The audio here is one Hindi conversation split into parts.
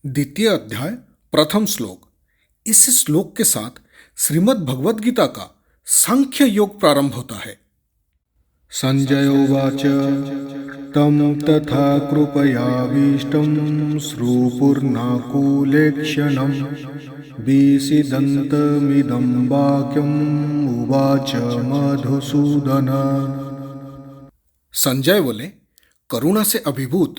द्वितीय अध्याय प्रथम श्लोक। इस श्लोक के साथ श्रीमद् भगवद गीता का सांख्य योग प्रारंभ होता है। संजय उवाच तं तथा कृपयाभीष्टं श्रुपुर्नाकुलेक्षणं विसीदन्तमिदं वाक्यम् उवाच मधुसूदन। संजय बोले, करुणा से अभिभूत,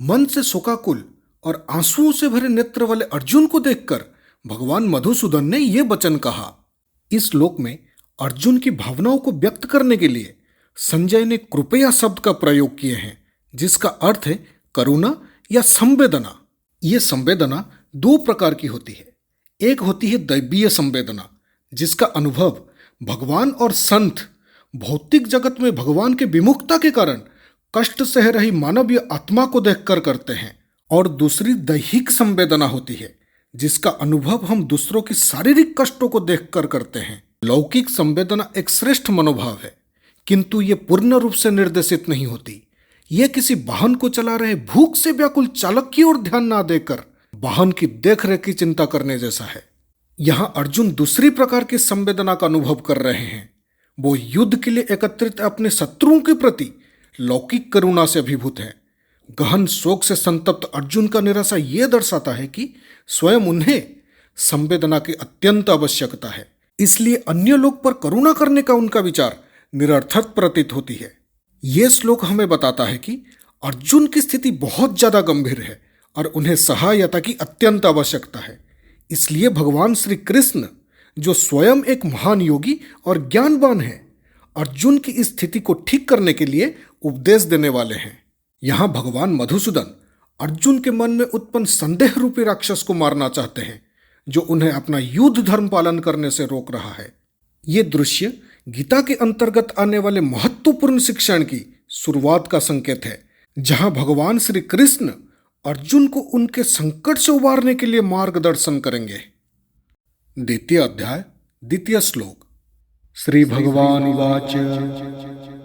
मन से शोकाकुल और आंसुओं से भरे नेत्र वाले अर्जुन को देखकर भगवान मधुसूदन ने यह वचन कहा। इस श्लोक में अर्जुन की भावनाओं को व्यक्त करने के लिए संजय ने कृपया शब्द का प्रयोग किए हैं, जिसका अर्थ है करुणा या संवेदना। यह संवेदना दो प्रकार की होती है। एक होती है दैवीय संवेदना, जिसका अनुभव भगवान और संत भौतिक जगत में भगवान के विमुखता के कारण कष्ट सह रही मानवीय आत्मा को देखकर करते हैं। और दूसरी दैहिक संवेदना होती है, जिसका अनुभव हम दूसरों की शारीरिक कष्टों को देखकर करते हैं। लौकिक संवेदना एक श्रेष्ठ मनोभाव है, किंतु ये पूर्ण रूप से निर्देशित नहीं होती। यह किसी वाहन को चला रहे भूख से व्याकुल चालक की ओर ध्यान ना देकर वाहन की देखरेख की चिंता करने जैसा है। यहाँ अर्जुन दूसरी प्रकार की संवेदना का अनुभव कर रहे हैं। वो युद्ध के लिए एकत्रित अपने शत्रुओं के प्रति लौकिक करुणा से अभिभूत है। गहन शोक से संतप्त अर्जुन का निराशा यह दर्शाता है कि स्वयं उन्हें संवेदना की अत्यंत आवश्यकता है, इसलिए अन्य लोग पर करुणा करने का उनका विचार निरर्थक प्रतीत होती है। यह श्लोक हमें बताता है कि अर्जुन की स्थिति बहुत ज्यादा गंभीर है और उन्हें सहायता की अत्यंत आवश्यकता है। इसलिए भगवान श्री कृष्ण, जो स्वयं एक महान योगी और ज्ञानवान है, अर्जुन की इस स्थिति को ठीक करने के लिए उपदेश देने वाले हैं। यहाँ भगवान मधुसूदन अर्जुन के मन में उत्पन्न संदेह रूपी राक्षस को मारना चाहते हैं, जो उन्हें अपना युद्ध धर्म पालन करने से रोक रहा है। ये दृश्य गीता के अंतर्गत आने वाले महत्वपूर्ण शिक्षण की शुरुआत का संकेत है, जहाँ भगवान श्री कृष्ण अर्जुन को उनके संकट से उबारने के लिए मार्गदर्शन करेंगे। द्वितीय अध्याय द्वितीय श्लोक। श्री भगवान उवाच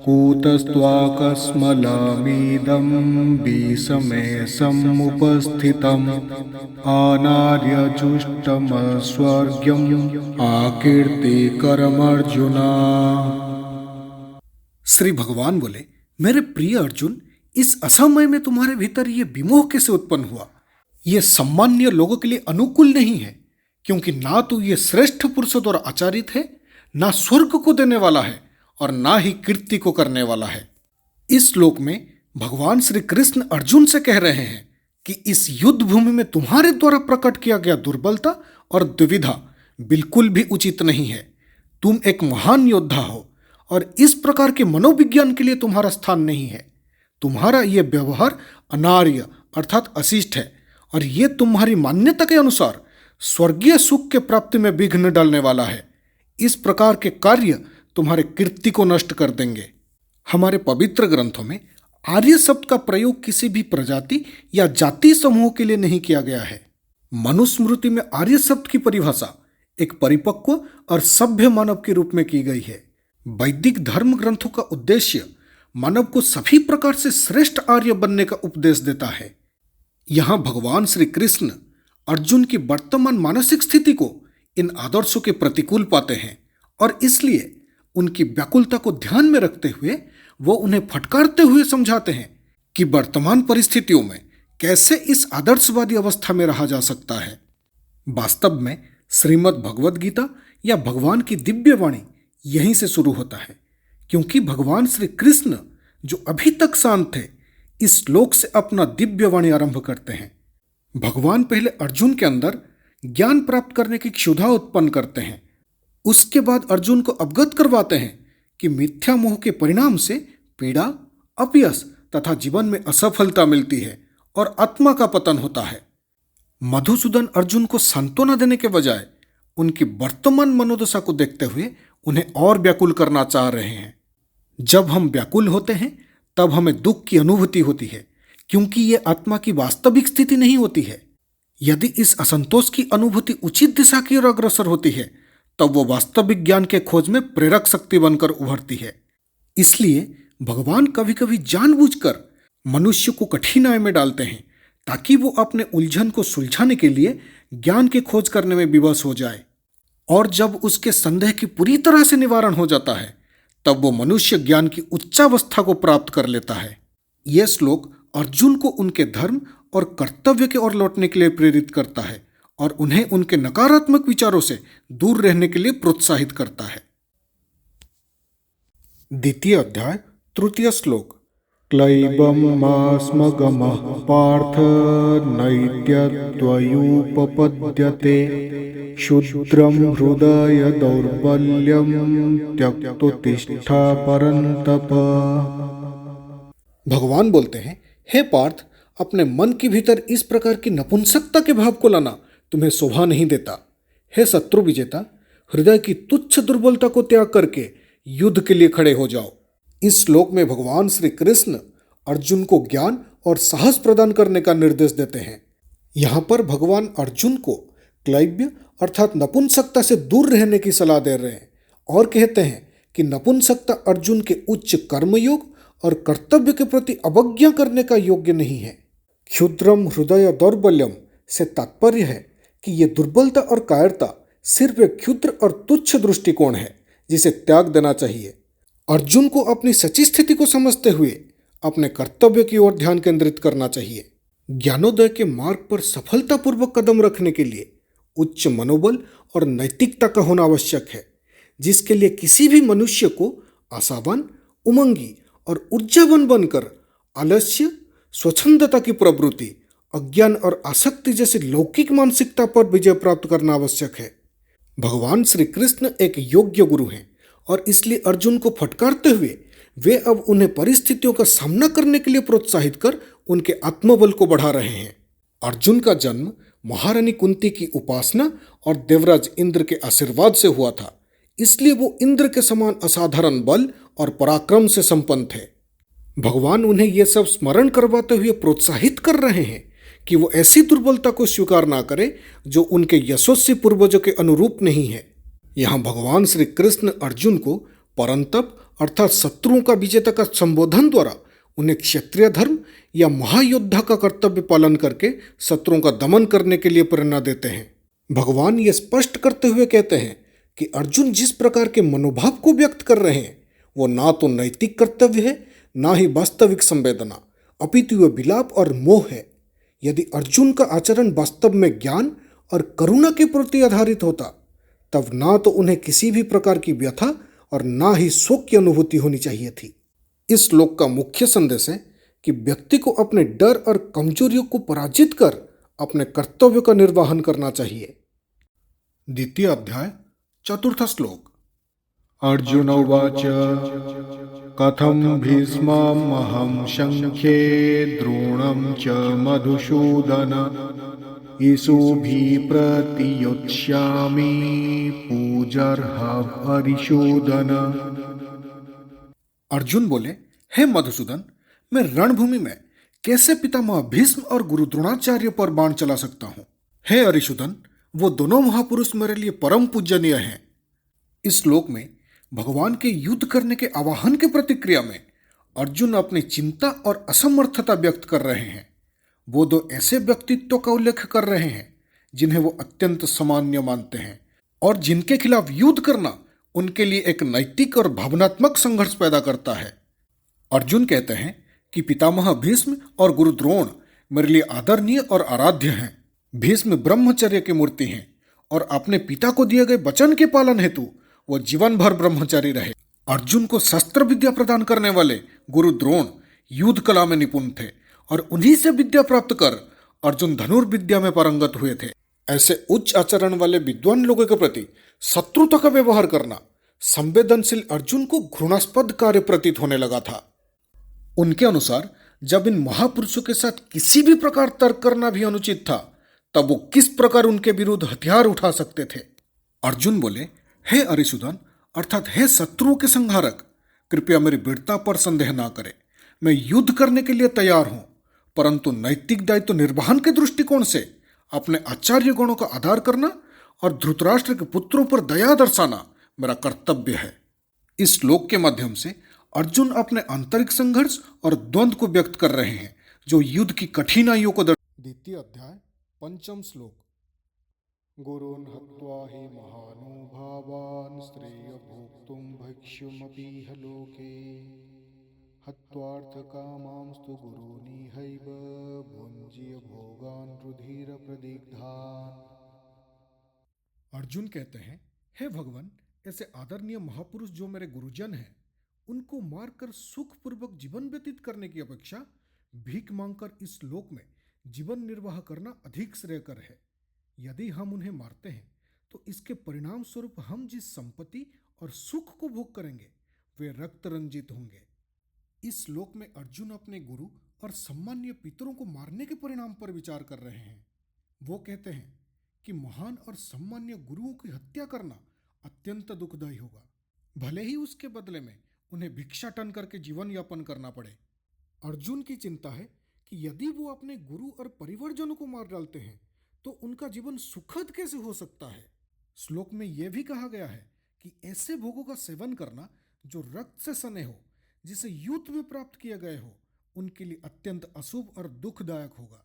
कूतस्त्वाकस्मलमिदं विषमे समुपस्थितम् अनार्यजुष्टमस्वर्ग्यम् आकीर्तिकरमर्जुन। श्री भगवान बोले, मेरे प्रिय अर्जुन, इस असमय में तुम्हारे भीतर ये विमोह कैसे उत्पन्न हुआ? ये सामान्य लोगों के लिए अनुकूल नहीं है, क्योंकि ना तो ये श्रेष्ठ पुरुषों द्वारा आचारित है, ना स्वर्ग को देने वाला है और ना ही कीर्ति को करने वाला है। इस श्लोक में भगवान श्री कृष्ण अर्जुन से कह रहे हैं कि इस युद्ध भूमि में तुम्हारे द्वारा प्रकट किया गया दुर्बलता और दुविधा बिल्कुल भी उचित नहीं है। तुम एक महान योद्धा हो और इस प्रकार के मनोविज्ञान के लिए तुम्हारा स्थान नहीं है। तुम्हारा यह व्यवहार अनार्य अर्थात अशिष्ट है और यह तुम्हारी मान्यता के अनुसार स्वर्गीय सुख के प्राप्ति में विघ्न डालने वाला है। इस प्रकार के कार्य तुम्हारे कीर्ति को नष्ट कर देंगे। हमारे पवित्र ग्रंथों में आर्य शब्द का प्रयोग किसी भी प्रजाति या जाति समूह के लिए नहीं किया गया है। मनुस्मृति में आर्य शब्द की परिभाषा एक परिपक्व और सभ्य मानव के रूप में की गई है। वैदिक धर्म ग्रंथों का उद्देश्य मानव को सभी प्रकार से श्रेष्ठ आर्य बनने का उपदेश देता है। यहाँ भगवान श्री कृष्ण अर्जुन की वर्तमान मानसिक स्थिति को इन आदर्शों के प्रतिकूल पाते हैं और इसलिए उनकी व्याकुलता को ध्यान में रखते हुए वो उन्हें फटकारते हुए समझाते हैं कि वर्तमान परिस्थितियों में कैसे इस आदर्शवादी अवस्था में रहा जा सकता है। वास्तव में श्रीमद् भगवद गीता या भगवान की दिव्य वाणी यहीं से शुरू होता है, क्योंकि भगवान श्री कृष्ण, जो अभी तक शांत थे, इस श्लोक से अपना दिव्य वाणी आरंभ करते हैं। भगवान पहले अर्जुन के अंदर ज्ञान प्राप्त करने की क्षुधा उत्पन्न करते हैं। उसके बाद अर्जुन को अवगत करवाते हैं कि मिथ्या मोह के परिणाम से पीड़ा, अपयश तथा जीवन में असफलता मिलती है और आत्मा का पतन होता है। मधुसूदन अर्जुन को सांत्वना देने के बजाय उनकी वर्तमान मनोदशा को देखते हुए उन्हें और व्याकुल करना चाह रहे हैं। जब हम व्याकुल होते हैं तब हमें दुख की अनुभूति होती है, क्योंकि यह आत्मा की वास्तविक स्थिति नहीं होती है। यदि इस असंतोष की अनुभूति उचित दिशा की ओर अग्रसर होती है, तब वो वास्तविक ज्ञान के खोज में प्रेरक शक्ति बनकर उभरती है। इसलिए भगवान कभी कभी जानबूझकर मनुष्य को कठिनाई में डालते हैं, ताकि वो अपने उलझन को सुलझाने के लिए ज्ञान की खोज करने में विवश हो जाए। और जब उसके संदेह की पूरी तरह से निवारण हो जाता है तब वो मनुष्य ज्ञान की उच्चावस्था को प्राप्त कर लेता है। यह श्लोक अर्जुन को उनके धर्म और कर्तव्य की ओर लौटने के लिए प्रेरित करता है और उन्हें उनके नकारात्मक विचारों से दूर रहने के लिए प्रोत्साहित करता है। द्वितीय अध्याय तृतीय श्लोक। क्लैबमास्मगमः पार्थ नैत्यत्वयुपपद्यते क्षुद्रं हृदय दौर्बल्यं त्यक्तोत्तिष्ठा परन्तप। भगवान बोलते हैं, हे पार्थ, अपने मन के भीतर इस प्रकार की नपुंसकता के भाव को लाना तुम्हें शोभा नहीं देता। हे शत्रु विजेता, हृदय की तुच्छ दुर्बलता को त्याग करके युद्ध के लिए खड़े हो जाओ। इस श्लोक में भगवान श्री कृष्ण अर्जुन को ज्ञान और साहस प्रदान करने का निर्देश देते हैं। यहाँ पर भगवान अर्जुन को क्लैब्य अर्थात नपुंसकता से दूर रहने की सलाह दे रहे हैं और कहते हैं कि नपुंसकता अर्जुन के उच्च कर्मयोग और कर्तव्य के प्रति अवज्ञा करने का योग्य नहीं है। क्षुद्रम हृदय दौर्बल्यम से तात्पर्य है कि यह दुर्बलता और कायरता सिर्फ एक क्षुद्र और तुच्छ दृष्टिकोण है जिसे त्याग देना चाहिए। अर्जुन को अपनी सच्ची स्थिति को समझते हुए अपने कर्तव्य की ओर ध्यान केंद्रित करना चाहिए। ज्ञानोदय के मार्ग पर सफलतापूर्वक कदम रखने के लिए उच्च मनोबल और नैतिकता का होना आवश्यक है, जिसके लिए किसी भी मनुष्य को आशावान, उमंगी और ऊर्जावान बनकर आलस्य, स्वच्छंदता की प्रवृत्ति, अज्ञान और आसक्ति जैसी लौकिक मानसिकता पर विजय प्राप्त करना आवश्यक है। भगवान श्री कृष्ण एक योग्य गुरु हैं और इसलिए अर्जुन को फटकारते हुए वे अब उन्हें परिस्थितियों का सामना करने के लिए प्रोत्साहित कर उनके आत्मबल को बढ़ा रहे हैं। अर्जुन का जन्म महारानी कुंती की उपासना और देवराज इंद्र के आशीर्वाद से हुआ था, इसलिए वो इंद्र के समान असाधारण बल और पराक्रम से संपन्न थे। भगवान उन्हें यह सब स्मरण करवाते हुए प्रोत्साहित कर रहे हैं कि वो ऐसी दुर्बलता को स्वीकार ना करे जो उनके यशस्वी पूर्वजों के अनुरूप नहीं है। यहाँ भगवान श्री कृष्ण अर्जुन को परंतप अर्थात शत्रुओं का विजेता का संबोधन द्वारा उन्हें क्षत्रिय धर्म या महायोद्धा का कर्तव्य पालन करके शत्रुओं का दमन करने के लिए प्रेरणा देते हैं। भगवान ये स्पष्ट करते हुए कहते हैं कि अर्जुन जिस प्रकार के मनोभाव को व्यक्त कर रहे हैं वो ना तो नैतिक कर्तव्य है, ना ही वास्तविक संवेदना, अपितु वह विलाप और मोह है। यदि अर्जुन का आचरण वास्तव में ज्ञान और करुणा के प्रति आधारित होता तब ना तो उन्हें किसी भी प्रकार की व्यथा और ना ही शोक की अनुभूति होनी चाहिए थी। इस श्लोक का मुख्य संदेश है कि व्यक्ति को अपने डर और कमजोरियों को पराजित कर अपने कर्तव्य का निर्वहन करना चाहिए। द्वितीय अध्याय चतुर्थ श्लोक। अर्जुन उवाच कथं भीष्ममहं शङ्खे द्रोणं च मधुसूदन ईशुभिः प्रतियोत्स्यामि पूजर्हं हरिसूदन। अर्जुन बोले, हे मधुसूदन, मैं रणभूमि में कैसे पितामह भीष्म और गुरु द्रोणाचार्य पर बाण चला सकता हूँ। हे हरिसूदन, वो दोनों महापुरुष मेरे लिए परम पूजनीय हैं। इस श्लोक में भगवान के युद्ध करने के आवाहन की प्रतिक्रिया में अर्जुन अपनी चिंता और असमर्थता व्यक्त कर रहे हैं। वो दो ऐसे व्यक्तित्व का उल्लेख कर रहे हैं जिन्हें वो अत्यंत सामान्य मानते हैं और जिनके खिलाफ युद्ध करना उनके लिए एक नैतिक और भावनात्मक संघर्ष पैदा करता है। अर्जुन कहते हैं कि पितामह भीष्म और गुरु द्रोण मेरे लिए आदरणीय और आराध्य हैं। भीष्म ब्रह्मचर्य की मूर्ति हैं और अपने पिता को दिए गए वचन के पालन हेतु वो जीवन भर ब्रह्मचारी रहे। अर्जुन को शस्त्र विद्या प्रदान करने वाले गुरु द्रोण युद्ध कला में निपुण थे और उन्हीं से विद्या प्राप्त कर अर्जुन धनुर्विद्या में पारंगत हुए थे। ऐसे उच्च आचरण वाले विद्वान लोगों के प्रति शत्रुता का व्यवहार करना संवेदनशील अर्जुन को घृणास्पद कार्य प्रतीत होने लगा था। उनके अनुसार जब इन महापुरुषों के साथ किसी भी प्रकार तर्क करना भी अनुचित था तब वो किस प्रकार उनके विरुद्ध हथियार उठा सकते थे। अर्जुन बोले, हे हरिसूदन अर्थात हे शत्रुओं के संहारक, कृपया मेरी वीरता पर संदेह ना करें। मैं युद्ध करने के लिए तैयार हूं, परंतु नैतिक दायित्व निर्वहन के दृष्टिकोण से अपने आचार्य गुणों का आदर करना और धृतराष्ट्र के पुत्रों पर दया दर्शाना मेरा कर्तव्य है। इस श्लोक के माध्यम से अर्जुन अपने आंतरिक संघर्ष और द्वंद्व को व्यक्त कर रहे हैं जो युद्ध की कठिनाइयों को द्वितीय अध्याय पंचम श्लोक। गुरून् हत्वा हि महानुभावान् श्रेयभोक्तुं भैक्ष्यमपीह लोके हत्वार्थकामांस्तु गुरूनिहैव भुञ्जीय भोगान् रुधिरप्रदिग्धान्। अर्जुन कहते हैं, हे भगवान, ऐसे आदरणीय महापुरुष जो मेरे गुरुजन हैं, उनको मारकर सुखपूर्वक जीवन व्यतीत करने की अपेक्षा भीख मांगकर इस लोक में जीवन निर्वाह करना अधिक श्रेयकर है। यदि हम उन्हें मारते हैं तो इसके परिणाम स्वरूप हम जिस संपत्ति और सुख को भोग करेंगे वे रक्त रंजित होंगे। इस श्लोक में अर्जुन अपने गुरु और सम्मानीय पितरों को मारने के परिणाम पर विचार कर रहे हैं। वो कहते हैं कि महान और सम्मानीय गुरुओं की हत्या करना अत्यंत दुखदायी होगा, भले ही उसके बदले में उन्हें भिक्षाटन करके जीवन यापन करना पड़े। अर्जुन की चिंता है कि यदि वो अपने गुरु और परिवारजनों को मार डालते हैं तो उनका जीवन सुखद कैसे हो सकता है। श्लोक में यह भी कहा गया है कि ऐसे भोगों का सेवन करना जो रक्त से सने हो, जिसे युद्ध में प्राप्त किए गए हो, उनके लिए अत्यंत अशुभ और दुखदायक होगा।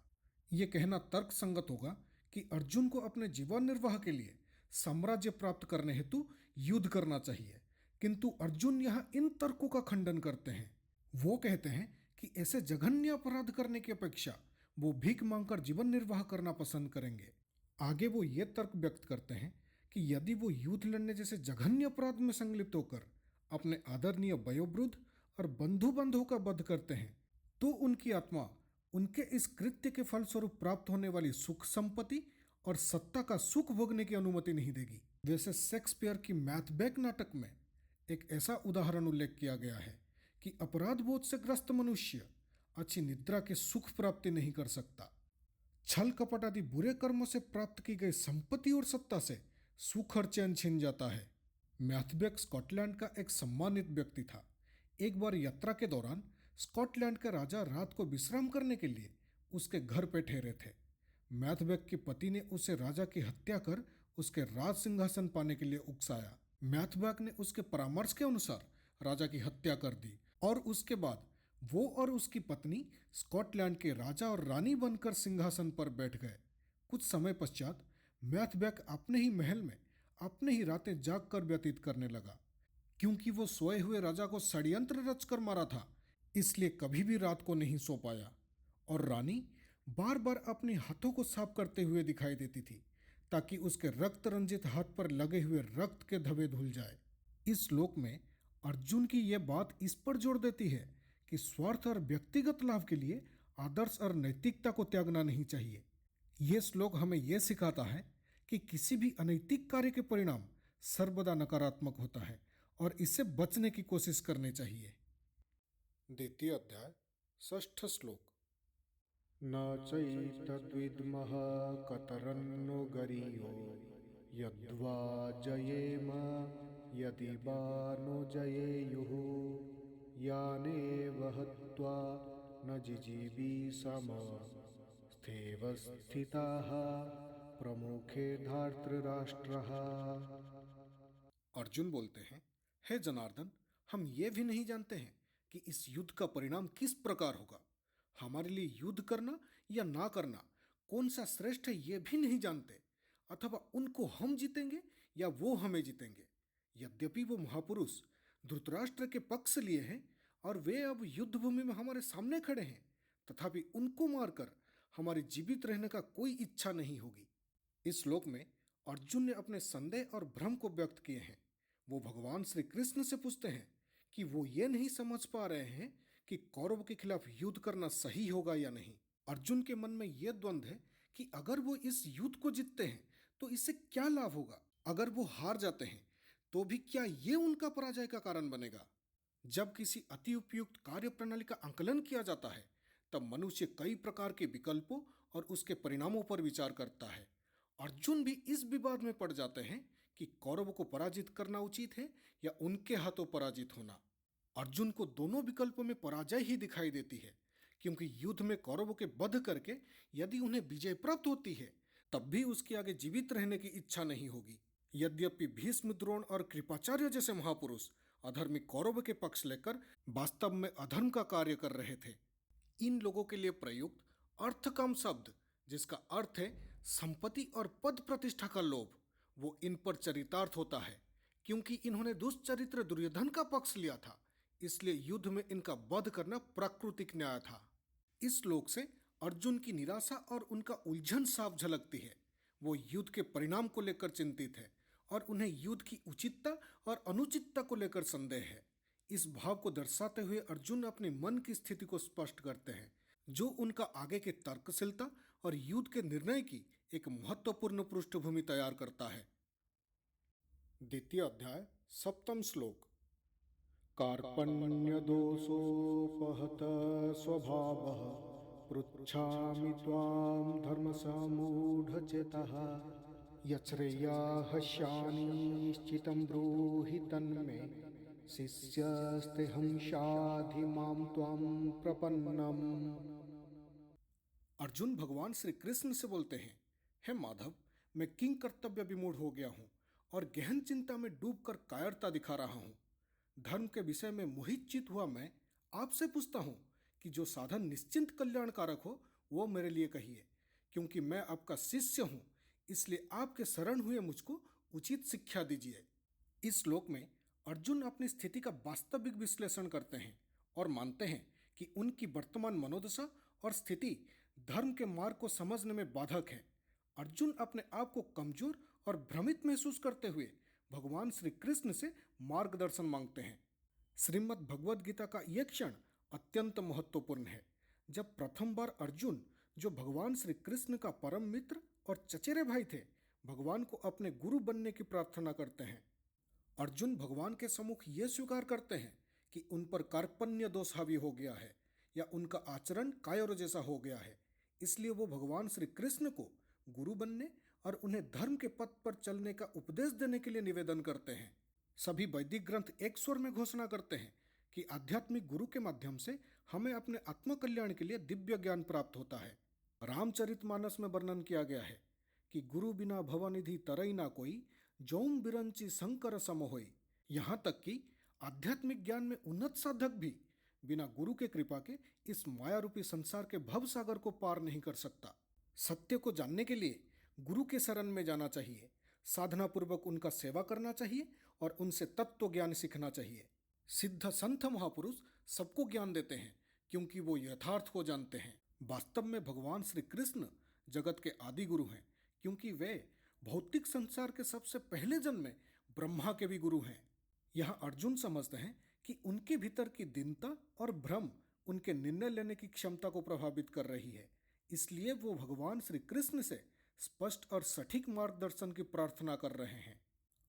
ये कहना तर्क संगत होगा कि अर्जुन को अपने जीवन निर्वाह के लिए साम्राज्य प्राप्त करने हेतु युद्ध करना चाहिए, किंतु अर्जुन यहाँ इन तर्कों का खंडन करते हैं। वो कहते हैं कि ऐसे जघन्य अपराध करने की अपेक्षा वो भीख मांगकर जीवन निर्वाह करना पसंद करेंगे। आगे वो ये तर्क व्यक्त करते हैं कि यदि वो युद्ध लड़ने जैसे जघन्य अपराध में संलिप्त होकर अपने आदरणीय वयोवृद्ध और बंधु बांधवों का वध करते हैं तो उनकी आत्मा उनके इस कृत्य के फलस्वरूप प्राप्त होने वाली सुख संपत्ति और सत्ता का सुख भोगने की अनुमति नहीं देगी। वैसे शेक्सपियर की मैकबेथ नाटक में एक ऐसा उदाहरण उल्लेख किया गया है कि अपराध बोध से ग्रस्त मनुष्य अच्छी निद्रा के सुख प्राप्ति नहीं कर सकता। छल कपट आदि बुरे कर्मों से प्राप्त की गई संपत्ति और सत्ता से सुख और चैन छिन जाता है। मैकबेथ स्कॉटलैंड का एक सम्मानित व्यक्ति था। एक बार यात्रा के दौरान स्कॉटलैंड के राजा रात को विश्राम करने के लिए उसके घर पे ठहरे थे। मैकबेथ के पति ने उसे राजा की हत्या कर उसके राज सिंहासन पाने के लिए उकसाया। मैकबेथ ने उसके परामर्श के अनुसार राजा की हत्या कर दी और उसके बाद वो और उसकी पत्नी स्कॉटलैंड के राजा और रानी बनकर सिंहासन पर बैठ गए। कुछ समय पश्चात मैकबेथ अपने ही महल में अपने ही रातें जागकर व्यतीत करने लगा। क्योंकि वो सोए हुए राजा को षड्यंत्र रचकर मारा था, इसलिए कभी भी रात को नहीं सो पाया और रानी बार बार अपने हाथों को साफ करते हुए दिखाई देती थी ताकि उसके रक्त रंजित हाथ पर लगे हुए रक्त के धब्बे धुल जाए। इस श्लोक में अर्जुन की यह बात इस पर जोर देती है कि स्वार्थ और व्यक्तिगत लाभ के लिए आदर्श और नैतिकता को त्यागना नहीं चाहिए। यह श्लोक हमें यह सिखाता है कि किसी भी अनैतिक कार्य के परिणाम सर्वदा नकारात्मक होता है और इससे बचने की कोशिश करनी चाहिए। द्वितीय अध्याय षष्ठ श्लोक। न चैतद्विद्मः कतरन्नो गरीयो यद्वा जयेम यदि वा नो जयेयुः यानेव हत्वा न जिजीविषाम स्थितः स्थिताः प्रमुखे धार्तराष्ट्रः। अर्जुन बोलते हैं, हे जनार्दन, हम ये भी नहीं जानते हैं कि इस युद्ध का परिणाम किस प्रकार होगा। हमारे लिए युद्ध करना या ना करना कौन सा श्रेष्ठ है ये भी नहीं जानते, अथवा उनको हम जीतेंगे या वो हमें जीतेंगे। यद्यपि वो महापुरुष धृतराष्ट्र के पक्ष लिए हैं और वे अब युद्ध भूमि में हमारे सामने खड़े हैं, तथापि उनको मारकर हमारी जीवित रहने का कोई इच्छा नहीं होगी। इस श्लोक में अर्जुन ने अपने संदेह और भ्रम को व्यक्त किए हैं। वो भगवान श्री कृष्ण से पूछते हैं कि वो ये नहीं समझ पा रहे हैं कि कौरव के खिलाफ युद्ध करना सही होगा या नहीं। अर्जुन के मन में यह द्वंद्व है कि अगर वो इस युद्ध को जीतते हैं तो इससे क्या लाभ होगा, अगर वो हार जाते हैं तो भी क्या ये उनका पराजय का कारण बनेगा। जब किसी अति उपयुक्त कार्य प्रणाली का आंकलन किया जाता है तब मनुष्य कई प्रकार के विकल्पों और उसके परिणामों पर विचार करता है। अर्जुन भी इस विवाद में पड़ जाते हैं कि कौरव को पराजित करना उचित है या उनके हाथों पराजित होना। अर्जुन को दोनों विकल्पों में पराजय ही दिखाई देती है, क्योंकि युद्ध में कौरवों के वध करके यदि उन्हें विजय प्राप्त होती है तब भी उसके आगे जीवित रहने की इच्छा नहीं होगी। यद्यपि भीष्म, द्रोण और कृपाचार्य जैसे महापुरुष अधर्मी कौरव के पक्ष लेकर वास्तव में अधर्म का कार्य कर रहे थे। इन लोगों के लिए प्रयुक्त अर्थकाम शब्द जिसका अर्थ है संपत्ति और पद प्रतिष्ठा का लोभ। वो इन पर चरितार्थ होता है क्योंकि इन्होंने दुष्चरित्र दुर्योधन का पक्ष लिया था, इसलिए युद्ध में इनका वध करना प्राकृतिक न्याय था। इस श्लोक से अर्जुन की निराशा और उनका उलझन साफ झलकती है। वो युद्ध के परिणाम को लेकर चिंतित है और उन्हें युद्ध की उचितता और अनुचितता को लेकर संदेह है। इस भाव को दर्शाते हुए अर्जुन अपने मन की स्थिति को स्पष्ट करते हैं, जो उनका आगे के तर्कशीलता और युद्ध के निर्णय की एक महत्वपूर्ण पृष्ठभूमि तैयार करता है। द्वितीय अध्याय सप्तम श्लोक। कार्पण्यदोषोपहत स्वभावः पृच्छामि त्वां धर्मसम्मूढचेतः यच्छ्रेयःस्यानिश्चितं ब्रूहि तन्मे शिष्यस्तेऽहं शाधि मां त्वां प्रपन्नम्। अर्जुन भगवान श्री कृष्ण से बोलते हैं, हे माधव, मैं किंग कर्तव्य विमूढ़ हो गया हूँ और गहन चिंता में डूबकर कायरता दिखा रहा हूँ। धर्म के विषय में मोहित चित हुआ मैं आपसे पूछता हूँ कि जो साधन निश्चिंत कल्याणकारक हो वो मेरे लिए कहिए, क्योंकि मैं आपका शिष्य हूँ, इसलिए आपके शरण हुए मुझको उचित शिक्षा दीजिए। इस श्लोक में अर्जुन अपनी स्थिति का वास्तविक विश्लेषण करते हैं और मानते हैं कि उनकी वर्तमान मनोदशा और स्थिति धर्म के मार्ग को समझने में बाधक है। अर्जुन अपने आप को कमजोर और भ्रमित महसूस करते हुए भगवान श्री कृष्ण से मार्गदर्शन मांगते हैं। श्रीमद् भगवद गीता का यह क्षण अत्यंत महत्वपूर्ण है, जब प्रथम बार अर्जुन, जो भगवान श्री कृष्ण का परम मित्र और चचेरे भाई थे, भगवान को अपने गुरु बनने की प्रार्थना करते हैं। अर्जुन भगवान के सम्मुख ये स्वीकार करते हैं कि उन पर कार्पण्य दोष हावी हो गया है या उनका आचरण कायर जैसा हो गया है, इसलिए वो भगवान श्री कृष्ण को गुरु बनने और उन्हें धर्म के पथ पर चलने का उपदेश देने के लिए निवेदन करते हैं। सभी वैदिक ग्रंथ एक स्वर में घोषणा करते हैं कि आध्यात्मिक गुरु के माध्यम से हमें अपने आत्मकल्याण के लिए दिव्य ज्ञान प्राप्त होता है। रामचरितमानस में वर्णन किया गया है कि गुरु बिना भवनिधि तरई ना कोई, जौम बिरंची शंकर सम होई। यहाँ तक कि आध्यात्मिक ज्ञान में उन्नत साधक भी बिना गुरु के कृपा के इस माया रूपी संसार के भव सागर को पार नहीं कर सकता। सत्य को जानने के लिए गुरु के शरण में जाना चाहिए, साधना पूर्वक उनका सेवा करना चाहिए और उनसे तत्व ज्ञान सीखना चाहिए। सिद्ध संत महापुरुष सबको ज्ञान देते हैं क्योंकि वो यथार्थ को जानते हैं। वास्तव में भगवान श्री कृष्ण जगत के आदि गुरु हैं, क्योंकि वे भौतिक संसार के सबसे पहले जन्म में ब्रह्मा के भी गुरु हैं। यहाँ अर्जुन समझते हैं कि उनके भीतर की दीनता और भ्रम उनके निर्णय लेने की क्षमता को प्रभावित कर रही है, इसलिए वो भगवान श्री कृष्ण से स्पष्ट और सटीक मार्गदर्शन की प्रार्थना कर रहे हैं।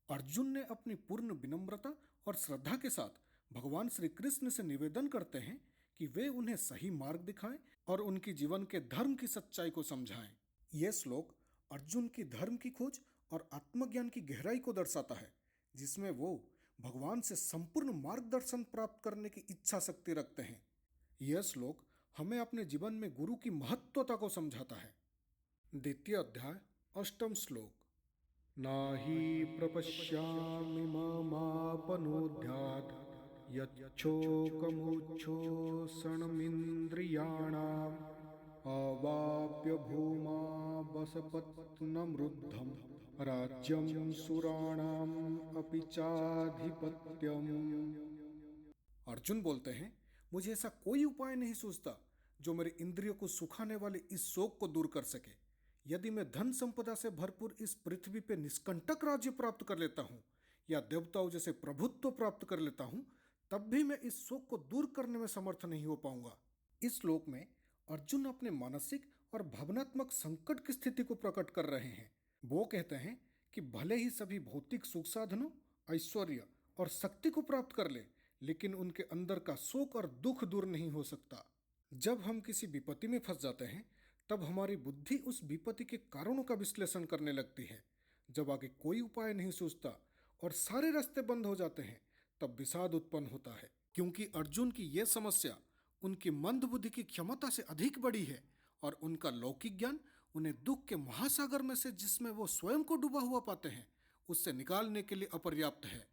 अर्जुन ने अपनी पूर्ण विनम्रता और श्रद्धा के साथ भगवान श्री कृष्ण से निवेदन करते हैं कि वे उन्हें सही मार्ग दिखाएं और उनकी जीवन के धर्म की सच्चाई को समझाएं। यह श्लोक अर्जुन की धर्म की खोज और आत्मज्ञान की गहराई को दर्शाता है, जिसमें वो भगवान से संपूर्ण मार्गदर्शन प्राप्त करने की इच्छा शक्ति रखते हैं। यह श्लोक हमें अपने जीवन में गुरु की महत्वता को समझाता है। द्वितीय अध्याय अष्टम श्लोक। नाहि प्रपश्यामि ममापनोऽध्यात् यच्छोकमुच्छोषणमिन्द्रियाणाम् अवाप्य भूमा वसपत्नमृद्धं राज्यं सुराणाम् अपि चाधिपत्यम्। अर्जुन बोलते हैं, मुझे ऐसा कोई उपाय नहीं सूझता जो मेरे इंद्रियों को सुखाने वाले इस शोक को दूर कर सके। यदि मैं धन संपदा से भरपूर इस पृथ्वी पे निष्कंटक राज्य प्राप्त कर लेता हूँ या देवताओं जैसे प्रभुत्व प्राप्त कर लेता हूँ, तब भी मैं इस शोक को दूर करने में समर्थ नहीं हो पाऊंगा। इस श्लोक में अर्जुन अपने मानसिक और भावनात्मक संकट की स्थिति को प्रकट कर रहे हैं। वो कहते हैं कि भले ही सभी भौतिक सुख साधनों, ऐश्वर्य और शक्ति को प्राप्त कर ले, लेकिन उनके अंदर का शोक और दुख दूर नहीं हो सकता। जब हम किसी विपत्ति में फंस जाते हैं, तब हमारी बुद्धि उस विपत्ति के कारणों का विश्लेषण करने लगती है। जब आगे कोई उपाय नहीं सूझता और सारे रास्ते बंद हो जाते हैं, तब विषाद उत्पन्न होता है, क्योंकि अर्जुन की यह समस्या उनकी मंद बुद्धि की क्षमता से अधिक बड़ी है और उनका लौकिक ज्ञान उन्हें दुख के महासागर में से, जिसमें वो स्वयं को डूबा हुआ पाते हैं, उससे निकालने के लिए अपर्याप्त है।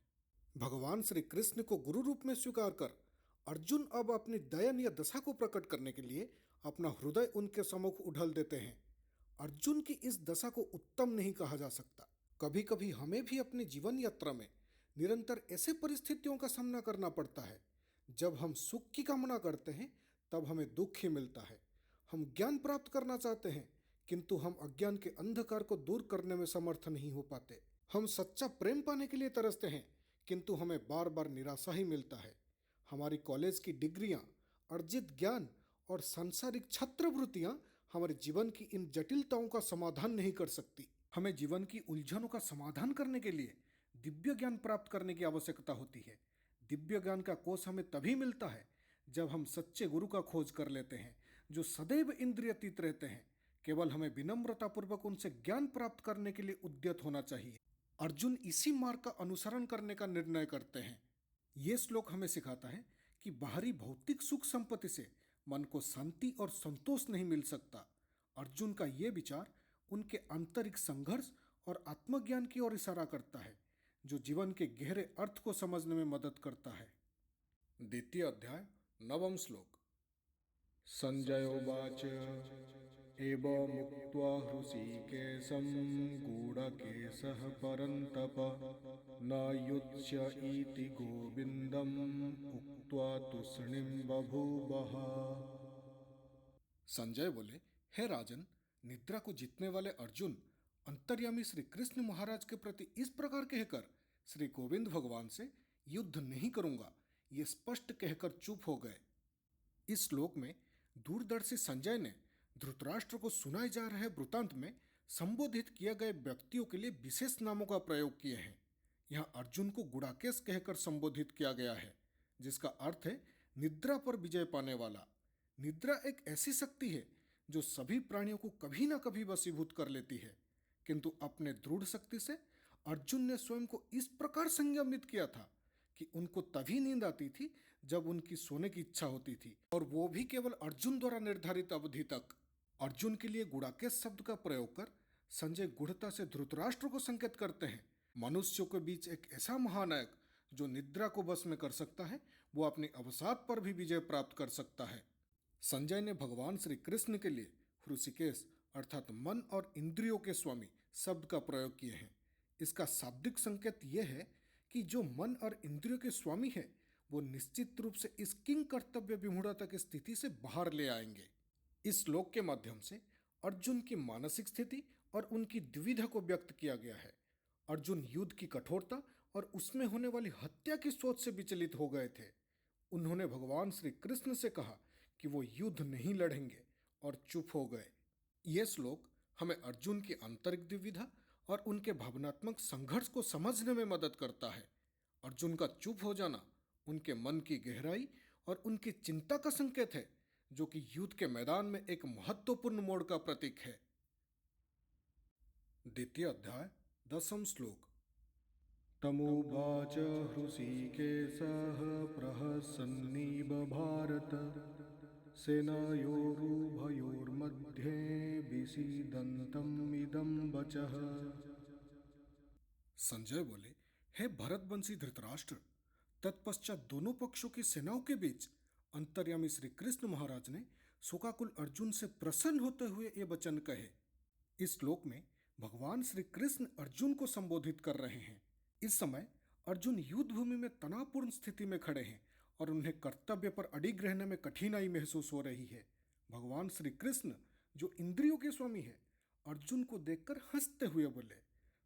भगवान श्री कृष्ण को गुरु रूप में स्वीकार कर अर्जुन अब अपनी दयनीय दशा को प्रकट करने के लिए अपना हृदय उनके सम्मुख उछाल देते हैं अर्जुन की इस दशा को उत्तम नहीं कहा जा सकता। कभी कभी हमें भी अपनी जीवन यात्रा में निरंतर ऐसे परिस्थितियों का सामना करना पड़ता है जब हम सुख की कामना करते हैं तब हमें दुख ही मिलता है। हम ज्ञान प्राप्त करना चाहते हैं किंतु हम अज्ञान के अंधकार को दूर करने में समर्थ नहीं हो पाते। हम सच्चा प्रेम पाने के लिए तरसते हैं किंतु हमें बार बार निराशा ही मिलता है। हमारी कॉलेज की डिग्रियां, अर्जित ज्ञान और सांसारिक छात्रवृत्तियां हमारे जीवन की इन जटिलताओं का समाधान नहीं कर सकती। हमें जीवन की उलझनों का समाधान करने के लिए दिव्य ज्ञान प्राप्त करने की आवश्यकता होती है। दिव्य ज्ञान का कोष हमें तभी मिलता है जब हम सच्चे गुरु का खोज कर लेते हैं जो सदैव इंद्रियातीत रहते हैं। केवल हमें विनम्रतापूर्वक उनसे ज्ञान प्राप्त करने के लिए उद्यत होना चाहिए। अर्जुन इसी मार्ग का अनुसरण करने का निर्णय करते हैं। ये श्लोक हमें सिखाता है कि बाहरी भौतिक सुख संपत्ति से मन को शांति और संतोष नहीं मिल सकता। अर्जुन का ये विचार उनके आंतरिक संघर्ष और आत्मज्ञान की ओर इशारा करता है जो जीवन के गहरे अर्थ को समझने में मदद करता है। द्वितीय अध्याय 9वां श्लोक। संजयोवाच एवमुक्त्वा हृषीकेशं गूढकेशः परन्तप न युत्स्य इति गोविन्दम् उक्त्वा तूष्णीं बभूवः। संजय बोले, हे राजन, निद्रा को जीतने वाले अर्जुन अंतर्यामी श्री कृष्ण महाराज के प्रति इस प्रकार कहकर श्री गोविंद भगवान से युद्ध नहीं करूंगा ये स्पष्ट कहकर चुप हो गए। इस श्लोक में दूरदर्शी संजय ने धृतराष्ट्र को सुनाए जा रहे वृतांत में संबोधित किए गए व्यक्तियों के लिए विशेष नामों का प्रयोग किए हैं। यहाँ अर्जुन को गुड़ाकेश कहकर संबोधित किया गया है जिसका अर्थ है निद्रा पर विजय पाने वाला। निद्रा एक ऐसी शक्ति है जो सभी प्राणियों को कभी ना कभी वशीभूत कर लेती है, किंतु अपने दृढ़ शक्ति से अर्जुन ने स्वयं को इस प्रकार संयमित किया था कि उनको तभी नींद आती थी जब उनकी सोने की इच्छा होती थी, और वो भी केवल अर्जुन द्वारा निर्धारित अवधि तक। अर्जुन के लिए गुड़ाकेश शब्द का प्रयोग कर संजय गूढ़ता से धृतराष्ट्र को संकेत करते हैं। मनुष्यों के बीच एक ऐसा महानायक जो निद्रा को वश में कर सकता है वो अपनी अवसाद पर भी विजय प्राप्त कर सकता है। संजय ने भगवान श्री कृष्ण के लिए हृषिकेश अर्थात मन और इंद्रियों के स्वामी शब्द का प्रयोग किए हैं। इसका शाब्दिक संकेत यह है कि जो मन और इंद्रियों के स्वामी है वो निश्चित रूप से इस किंग कर्तव्य विमूढ़ता की स्थिति से बाहर ले आएंगे। इस श्लोक के माध्यम से अर्जुन की मानसिक स्थिति और उनकी द्विधा को व्यक्त किया गया है। अर्जुन युद्ध की कठोरता और उसमें होने वाली हत्या की सोच से विचलित हो गए थे। उन्होंने भगवान श्री कृष्ण से कहा कि वो युद्ध नहीं लड़ेंगे और चुप हो गए। यह श्लोक हमें अर्जुन की आंतरिक दुविधा और उनके भावनात्मक संघर्ष को समझने में मदद करता है। अर्जुन का चुप हो जाना उनके मन की गहराई और उनकी चिंता का संकेत है जो कि युद्ध के मैदान में एक महत्वपूर्ण मोड़ का प्रतीक है। द्वितीय अध्याय 10वां श्लोक। तमुवाच हृषीकेशः प्रहसन्निव भारत सेनयोरुभयोर्मध्ये विषीदन्तम् इदं वचः। संजय बोले, हे भरतवंशी धृतराष्ट्र, तत्पश्चात दोनों पक्षों की सेनाओं के बीच अंतर्यामी श्री कृष्ण महाराज ने शोकाकुल अर्जुन से प्रसन्न होते हुए ये वचन कहे। इस श्लोक में भगवान श्री कृष्ण अर्जुन को संबोधित कर रहे हैं। इस समय अर्जुन युद्ध भूमि में तनावपूर्ण स्थिति में खड़े हैं और उन्हें कर्तव्य पर अडिग रहने में कठिनाई महसूस हो रही है। भगवान श्री कृष्ण जो इंद्रियों के स्वामी है अर्जुन को देखकर हंसते हुए बोले।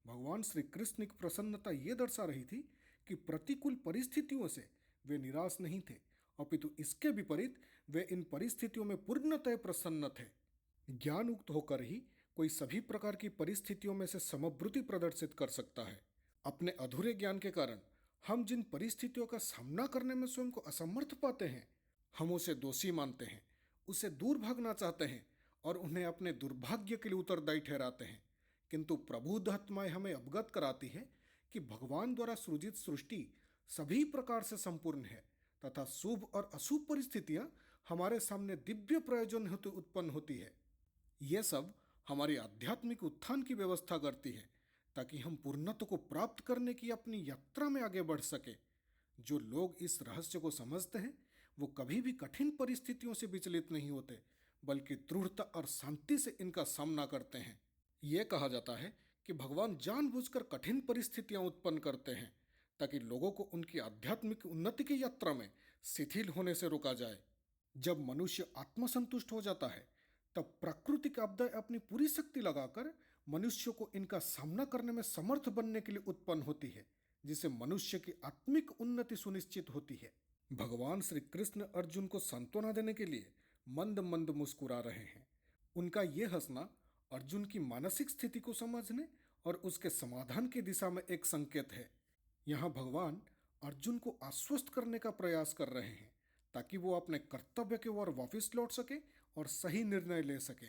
भगवान श्री कृष्ण की प्रसन्नता ये दर्शा रही थी कि प्रतिकूल परिस्थितियों से वे निराश नहीं थे, अपितु इसके विपरीत वे इन परिस्थितियों में पूर्णतः प्रसन्न थे। ज्ञानयुक्त होकर ही कोई सभी प्रकार की परिस्थितियों में से समृद्धि प्रदर्शित कर सकता है। अपने अधूरे ज्ञान के कारण हम जिन परिस्थितियों का सामना करने में स्वयं को असमर्थ पाते हैं, हम उसे दोषी मानते हैं, उससे दूर भागना चाहते हैं और उन्हें अपने दुर्भाग्य के लिए उत्तरदायी ठहराते हैं। किंतु प्रबुद्ध आत्माएं हमें अवगत कराती है कि भगवान द्वारा सृजित सृष्टि सभी प्रकार से संपूर्ण है तथा शुभ और अशुभ परिस्थितियां हमारे सामने दिव्य प्रयोजन हेतु उत्पन्न होती है। ये सब हमारी आध्यात्मिक उत्थान की व्यवस्था करती है ताकि हम पूर्णत्व को प्राप्त करने की अपनी यात्रा में आगे बढ़ सके। जो लोग इस रहस्य को समझते हैं वो कभी भी कठिन परिस्थितियों से विचलित नहीं होते, बल्कि दृढ़ता और शांति से इनका सामना करते हैं। ये कहा जाता है कि भगवान जानबूझकर कठिन परिस्थितियां उत्पन्न करते हैं ताकि लोगों को उनकी आध्यात्मिक उन्नति की यात्रा में शिथिल होने से रोका जाए। जब मनुष्य आत्मसंतुष्ट हो जाता है तब प्राकृतिक आपदाएं अपनी पूरी शक्ति लगाकर मनुष्य को इनका सामना करने में समर्थ बनने के लिए उत्पन्न होती है, जिससे मनुष्य की आत्मिक उन्नति सुनिश्चित होती है। भगवान श्री कृष्ण अर्जुन को सांत्वना देने के लिए मंद मंद मुस्कुरा रहे हैं। उनका यह हंसना अर्जुन की मानसिक स्थिति को समझने और उसके समाधान की दिशा में एक संकेत है। यहाँ भगवान अर्जुन को आश्वस्त करने का प्रयास कर रहे हैं ताकि वो अपने कर्तव्य की ओर वापस लौट सके और सही निर्णय ले सके।